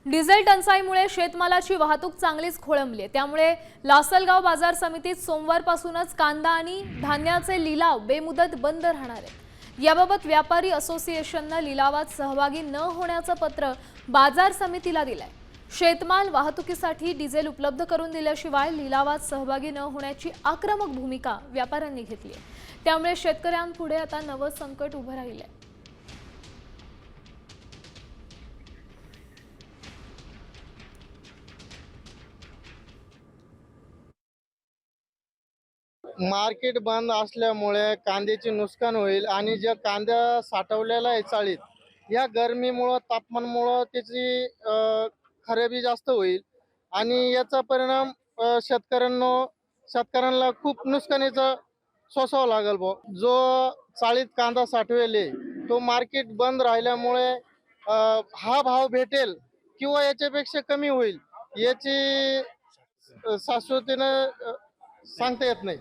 Diesel टंचाईमुळे शेतमालाची वाहतूक चांगलीच खोळंबली आहे। त्यामुळे लासलगाव बाजार समितीत सोमवारपासूनच कांदा आणि धान्याचे लिलाव बेमुदत बंद राहणार आहेत। याबाबत व्यापारी असोसिएशनने लिलावात सहभागी न होण्याचं पत्र बाजार समितीला दिलंय। शेतमाल वाहतुकीसाठी डिझेल उपलब्ध करून दिल्याशिवाय लिलावात सहभागी न होण्याची आक्रमक भूमिका व्यापाऱ्यांनी घेतली आहे। त्यामुळे शेतकऱ्यांपुढे आता नवं संकट उभं राहिलंय। मार्केट बंद असल्यामुळे कांद्याचे नुकसान होईल आणि ज्या कांदा साठवलेला आहे चाळीत, या गरमीमुळं तापमानमुळं त्याची खराबी जास्त होईल आणि याचा परिणाम शेतकऱ्यांना खूप नुकसानीचा सोसावं लागेल बुवा। जो चाळीत कांदा साठवेले तो मार्केट बंद राहिल्यामुळे हा भाव भेटेल किंवा याच्यापेक्षा कमी होईल याची शाश्वतीनं सांगता येत नाही।